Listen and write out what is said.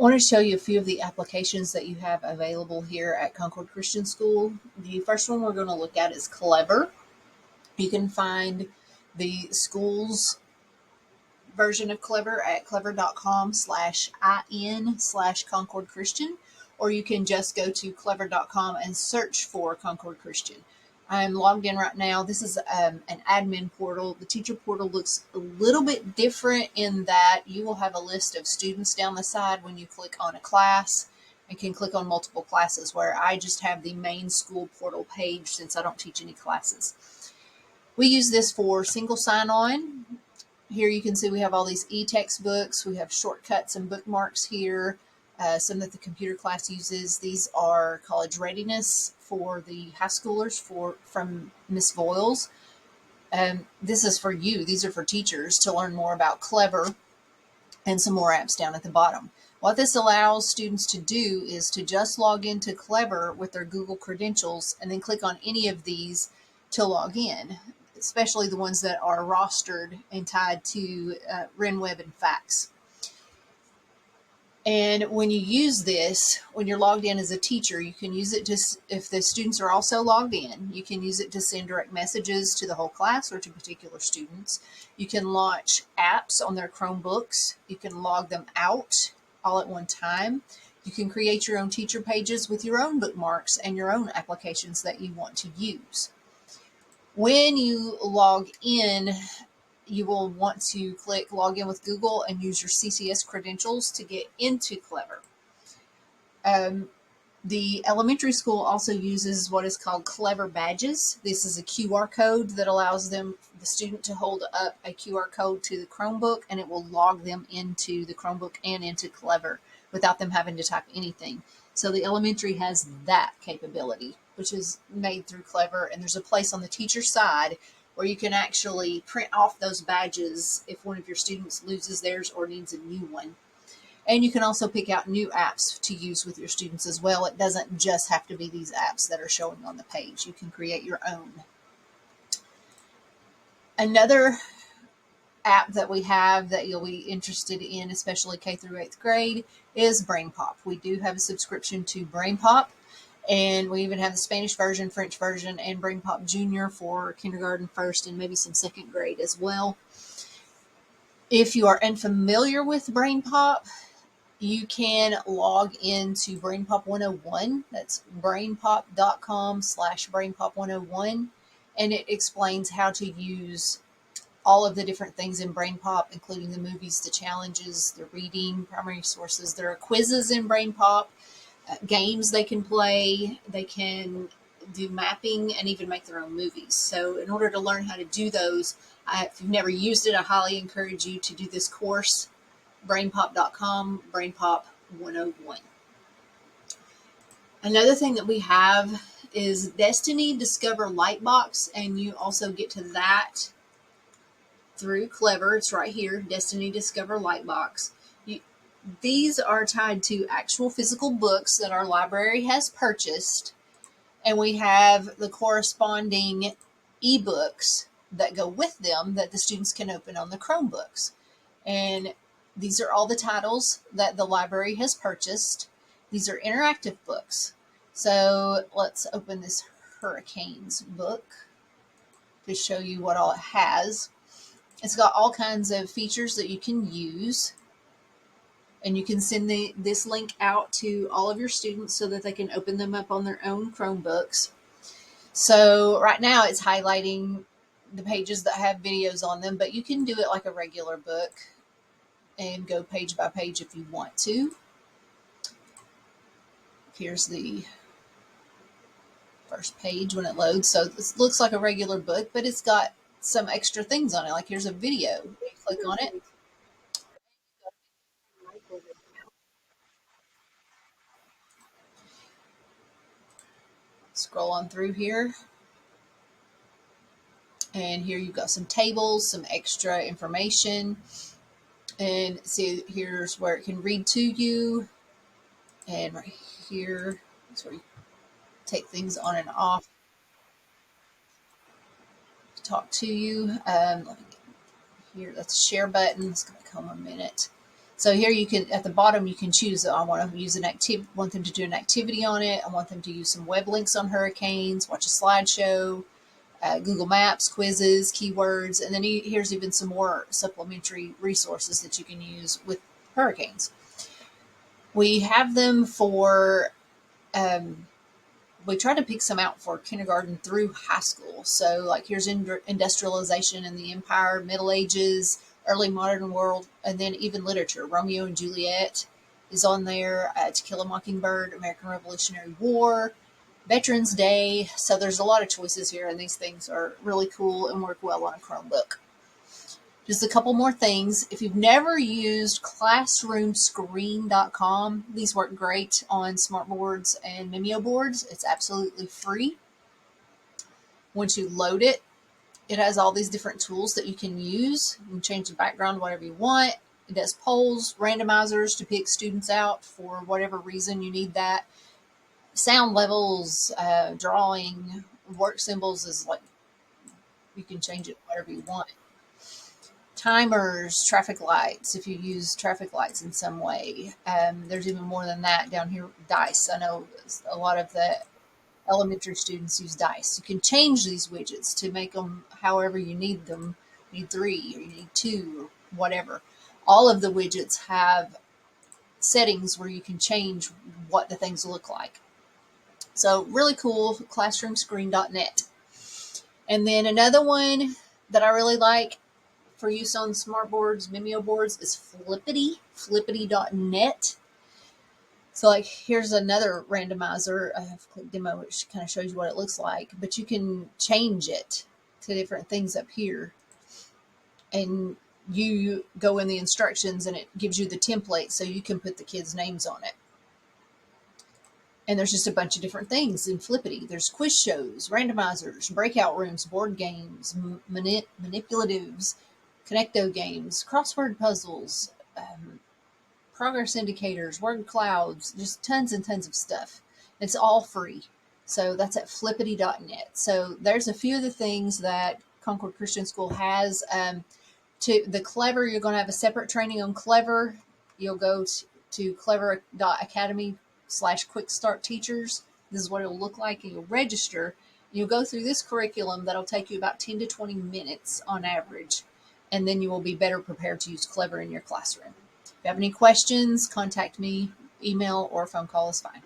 want to show you a few of the applications that you have available here at Concord Christian School. The first one we're going to look at is Clever. You can find the school's version of Clever at clever.com/in/Concord Christian, or you can just go to clever.com and search for Concord Christian. I'm logged in right now. This is an admin portal. The teacher portal looks a little bit different in that you will have a list of students down the side when you click on a class and can click on multiple classes, where I just have the main school portal page since I don't teach any classes. We use this for single sign-on. Here you can see we have all these e-textbooks. We have shortcuts and bookmarks here, some that the computer class uses. These are college readiness for the high schoolers from Miss Voiles. This is for you. These are for teachers to learn more about Clever, and some more apps down at the bottom. What this allows students to do is to just log into Clever with their Google credentials and then click on any of these to log in, especially the ones that are rostered and tied to RenWeb and Fax. And when you use this, when you're logged in as a teacher, you can use it just, if the students are also logged in, you can use it to send direct messages to the whole class or to particular students. You can launch apps on their Chromebooks. You can log them out all at one time. You can create your own teacher pages with your own bookmarks and your own applications that you want to use. When you log in, you will want to click log in with Google and use your CCS credentials to get into Clever. The elementary school also uses what is called Clever Badges. This is a QR code that allows the student to hold up a QR code to the Chromebook, and it will log them into the Chromebook and into Clever without them having to type anything. So the elementary has that capability, which is made through Clever, and there's a place on the teacher side where you can actually print off those badges if one of your students loses theirs or needs a new one. And you can also pick out new apps to use with your students as well. It doesn't just have to be these apps that are showing on the page. You can create your own. Another app that we have that you'll be interested in, especially K through 8th grade, is BrainPop. We do have a subscription to BrainPop. And we even have the Spanish version, French version, and BrainPop Junior for kindergarten, first, and maybe some second grade as well. If you are unfamiliar with BrainPop, you can log into BrainPop 101. That's brainpop.com/BrainPop 101. And it explains how to use all of the different things in BrainPop, including the movies, the challenges, the reading, primary sources. There are quizzes in BrainPop. Games they can play, they can do mapping, and even make their own movies. So in order to learn how to do those, if you've never used it, I highly encourage you to do this course, brainpop.com, BrainPop 101. Another thing that we have is Destiny Discover Lightbox, and you also get to that through Clever. It's right here, Destiny Discover Lightbox. These are tied to actual physical books that our library has purchased, and we have the corresponding ebooks that go with them that the students can open on the Chromebooks. And these are all the titles that the library has purchased. These are interactive books. So let's open this Hurricanes book to show you what all it has. It's got all kinds of features that you can use. And you can send this link out to all of your students so that they can open them up on their own Chromebooks. So right now it's highlighting the pages that have videos on them, but you can do it like a regular book and go page by page if you want to. Here's the first page when it loads. So this looks like a regular book, but it's got some extra things on it. Like here's a video. You click on it. Scroll on through here. And here you've got some tables, some extra information. And see, here's where it can read to you. And right here is where you take things on and off to talk to you. Let me get here, that's a share button. It's going to come a minute. So here you can, at the bottom, you can choose, I want to use want them to do an activity on it. I want them to use some web links on hurricanes, watch a slideshow, Google Maps, quizzes, keywords, and then here's even some more supplementary resources that you can use with hurricanes. We have them for, we try to pick some out for kindergarten through high school. So like here's industrialization in the empire, Middle Ages, early modern world, and then even literature. Romeo and Juliet is on there, To Kill a Mockingbird, American Revolutionary War, Veterans Day. So there's a lot of choices here, and these things are really cool and work well on a Chromebook. Just a couple more things. If you've never used classroomscreen.com, these work great on smartboards and Mimeo boards. It's absolutely free. Once you load it, it has all these different tools that you can use. You can change the background whatever you want. It does polls, randomizers to pick students out for whatever reason you need that. Sound levels, drawing, work symbols is like, you can change it whatever you want. Timers, traffic lights, if you use traffic lights in some way. There's even more than that down here. Dice. I know a lot of the elementary students use dice. You can change these widgets to make them however you need them. You need 3 or you need 2 or whatever. All of the widgets have settings where you can change what the things look like. So really cool, classroomscreen.net. And then another one that I really like for use on smartboards, Mimeo boards, is flippity.net. So like here's another randomizer. I have click demo, which kind of shows you what it looks like, but you can change it to different things up here. And you go in the instructions and it gives you the template so you can put the kids' names on it. And there's just a bunch of different things in Flippity. There's quiz shows, randomizers, breakout rooms, board games, manipulatives, connecto games, crossword puzzles, progress indicators, word clouds, just tons and tons of stuff. It's all free. So that's at flippity.net. So there's a few of the things that Concord Christian School has. To the Clever, you're going to have a separate training on Clever. You'll go to clever.academy/quick start teachers. This is what it'll look like, and you'll register. You'll go through this curriculum that'll take you about 10 to 20 minutes on average, and then you will be better prepared to use Clever in your classroom. If you have any questions, contact me. Email or phone call is fine.